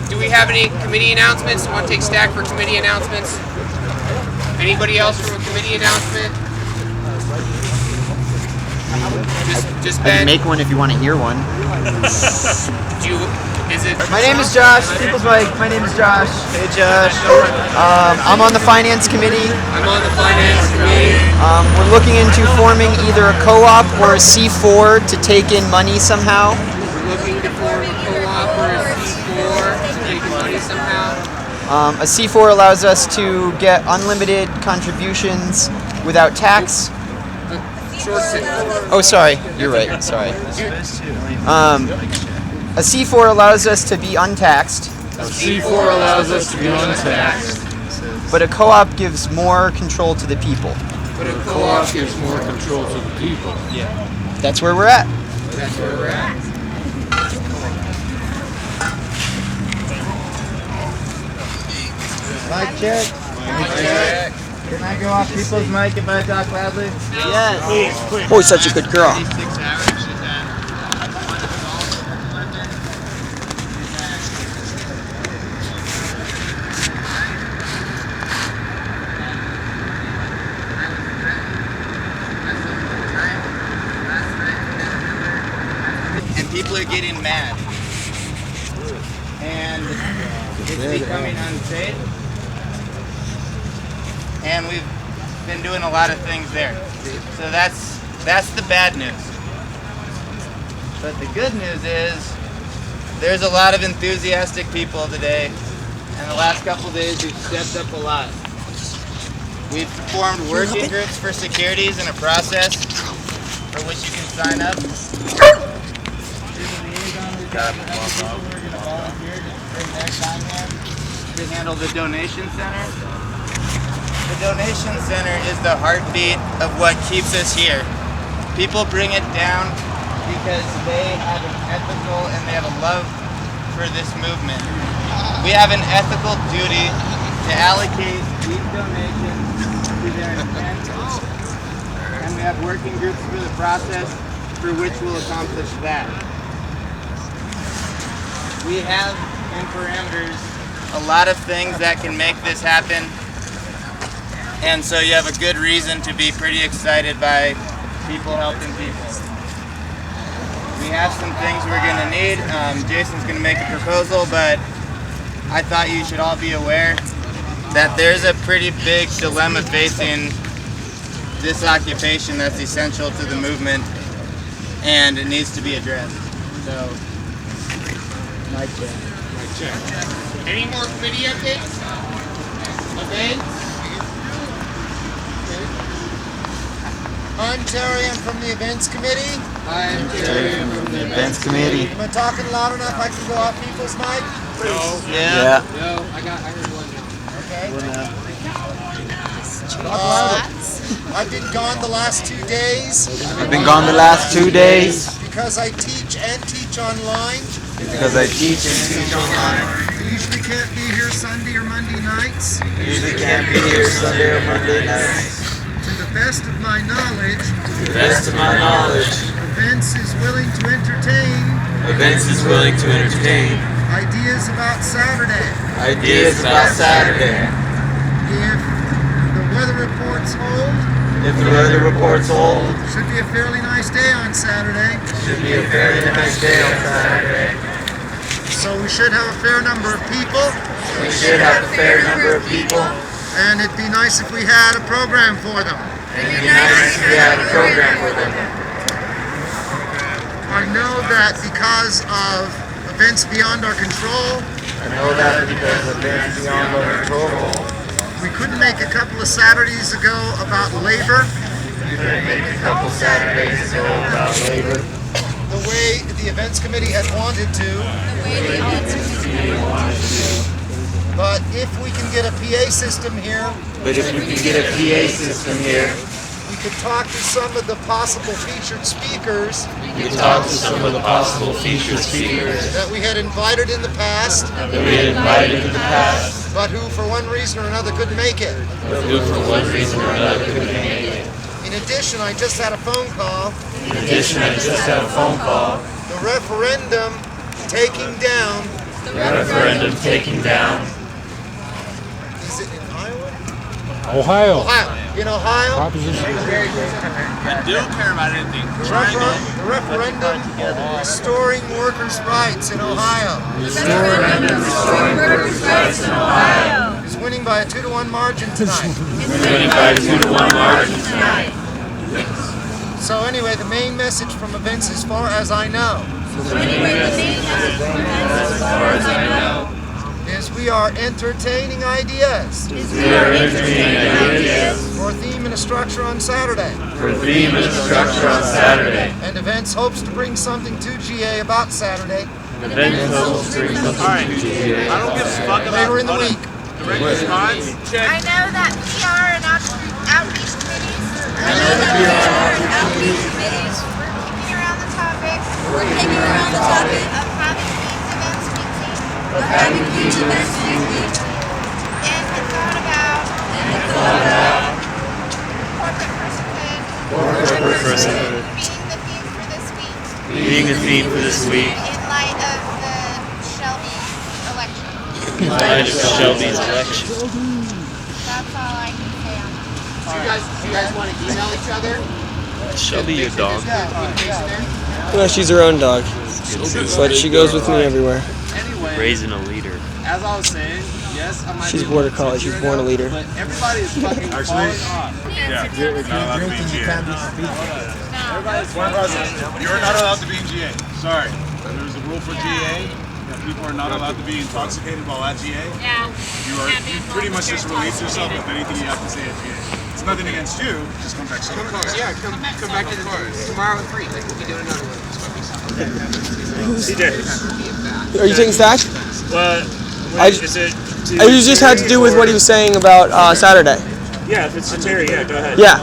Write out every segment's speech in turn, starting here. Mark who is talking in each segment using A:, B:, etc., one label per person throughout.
A: Do we have any committee announcements? Want to take stack for committee announcements? Anybody else from a committee announcement? Just
B: I
A: Ben.
B: can make one if you want to hear one.
C: My name is Josh, People's Mike. My name is Josh. Hey, Josh. I'm on the finance committee.
A: I'm on the finance committee.
C: We're looking into forming either a co-op or a C4 to take in money somehow.
A: We're looking to form a co-op or a C4 to take in money somehow.
C: A C4 allows us to get unlimited contributions without tax. Oh, sorry. You're right. Sorry. A C4 allows us to be untaxed.
D: A C4 allows us to be untaxed.
C: But a co-op gives more control to the people.
D: But a co-op gives more control to the people.
A: Yeah.
C: That's where we're at.
A: That's where we're at.
E: Mic check.
A: Mic check.
E: Can I go off People's Mic if I talk loudly?
C: Yes. Boy, such a good girl.
E: And people are getting mad. And it's becoming unsafe. And we've been doing a lot of things there. So that's the bad news. But the good news is there's a lot of enthusiastic people today. And the last couple days we've stepped up a lot. We've formed working groups for securities in a process for which you can sign up. To handle the donation center. The donation center is the heartbeat of what keeps us here. People bring it down because they have an ethical and they have a love for this movement. We have an ethical duty to allocate these donations to their intent, and we have working groups for the process for which will accomplish that. We have in parameters a lot of things that can make this happen, and so you have a good reason to be pretty excited by people helping people. We have some things we're going to need. Jason's going to make a proposal, but I thought you should all be aware that there's a pretty big dilemma facing this occupation that's essential to the movement, and it needs to be addressed. So, mic check.
A: Mic check. Any more committee updates? Events?
F: I'm Terry, I'm from the events committee.
A: I'm Terry from the
C: Events committee.
F: Am I talking loud enough I can go off people's mic?
A: No.
C: Yeah.
A: No, I heard one.
F: Okay. I've been gone the last 2 days.
C: I've been gone the last 2 days
F: Because I teach and teach online.
C: because I teach and teach online.
F: I usually can't be here Sunday or Monday nights.
C: Usually can't be here Sunday or Monday nights.
F: To the best of my knowledge,
D: To the best of my knowledge,
F: events is willing to entertain
D: Events is willing to entertain
F: ideas about Saturday.
D: ideas about Saturday.
F: If the weather reports hold,
D: If the weather reports hold,
F: should be a fairly nice day on Saturday.
D: should be a very nice day on Saturday.
F: So we should have a fair number of people.
D: We should have a fair number of people.
F: And it'd be nice if we had a program for them.
D: It'd be nice if we had a program for them.
F: I know that because of events beyond our control,
D: I know that because of events beyond our control,
F: we couldn't make a couple of Saturdays ago about labor.
D: we could make a couple Saturdays ago about labor.
F: The way the events committee had wanted to. But if we can get a PA system here,
D: But if we can get a PA system here,
F: we could talk to some of the possible featured speakers
D: we could talk to some of the possible featured speakers
F: that we had invited in the past,
D: that we had invited in the past,
F: but who for one reason or another couldn't make it.
D: but who for one reason or another couldn't make it.
F: In addition, I just had a phone call.
D: In addition, I just had a phone call.
F: The referendum taking down
D: referendum taking down
F: Is it in Iowa?
B: Ohio.
F: In Ohio?
B: Proposition.
E: I don't care about anything.
F: The referendum restoring workers' rights in Ohio
D: referendum restoring workers' rights in Ohio.
F: is winning by a 2-to-1 margin tonight.
D: Winning by a 2-to-1 margin tonight.
F: So anyway, the main message from events as far as I know is we are entertaining ideas
D: We are entertaining ideas
F: for theme and a structure on Saturday.
D: for theme and structure on Saturday.
F: And events hopes to bring something to GA about Saturday
D: Event hopes to bring something to GA.
E: I don't give a fuck about
F: later in the week.
E: the regular cons.
G: I know that PR and outreach committees. We're kicking around the topic. Of having these events weekly. And had thought about corporate personhood being the theme for this week. In light of the Shelby election.
D: Shelby's election.
G: That's all I can say on that.
A: Do you guys want to email each other?
D: Shelby, your dog.
C: No, she's her own dog. But she goes with me everywhere.
H: Anyway,
D: Raising a leader.
H: as I was saying, yes, I might
C: She's
H: be
C: border
H: a
C: collie. She's born a leader.
H: But everybody is fucking falling off.
I: You're not allowed to be in GA. Sorry. There's a rule for GA that people are not allowed to be intoxicated while at GA.
G: Yeah.
I: You pretty much just release yourself with anything you have to say at GA. It's nothing against you, just come back sober.
A: Yeah, come back to the tomorrow at 3. Like we'll be doing another one.
C: Are you taking Stack?
J: Well,
C: I-
J: is it?
C: It just had to do with what he was saying about Saturday.
J: Yeah, if it's to Terry, yeah, go ahead.
C: Yeah.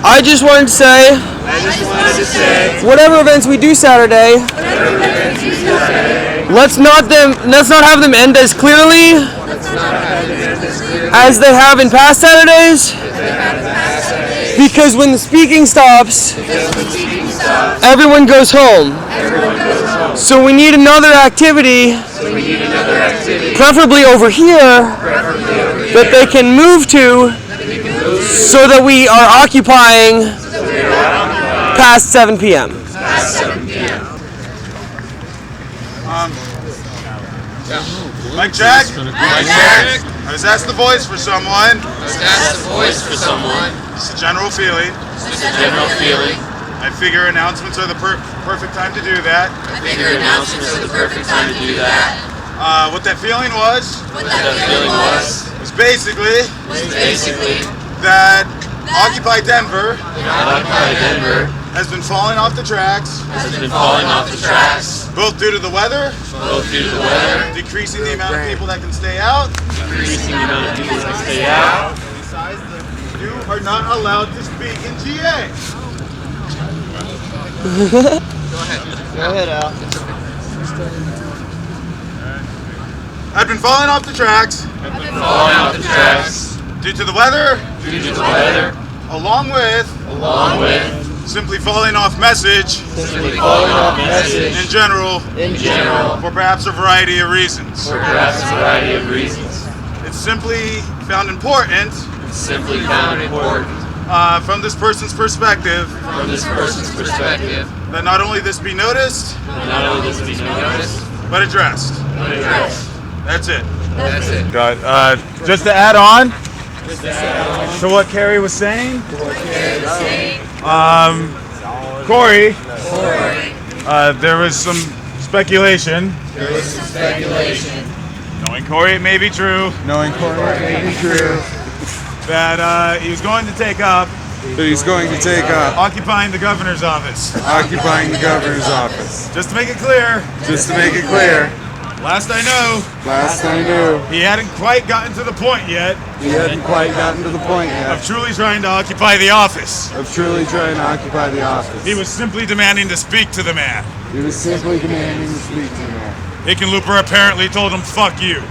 C: I just wanted to say,
J: I just wanted to say,
C: whatever events we do Saturday, let's not have them end as clearly as they have in past Saturdays. Because when the speaking stops, everyone goes home. So we need another activity, preferably over here, that they can move to so that we are occupying past 7 p.m.
I: Mike check. I was asked the voice for someone. It's a general feeling. I figure announcements are the perfect time to do that. What that feeling was basically that Occupy Denver has been falling off the tracks, both due to the weather, decreasing the amount of people that can stay out, besides you are not allowed to speak in GA.
C: Go ahead, Al.
I: I've been falling off the tracks due to the weather, along with simply falling off message in general for perhaps a variety of reasons. It's simply found important from this person's perspective that not only this be noticed but addressed. That's it. Just to add on to what Carrie was saying, Corey, there was some speculation. Knowing Corey, it may be true. That he was going to take up. Occupying the governor's office. Just to make it clear. Last I knew, he hadn't quite gotten to the point yet. Of truly trying to occupy the office. He was simply demanding to speak to the man. Hickenlooper apparently told him, "Fuck you."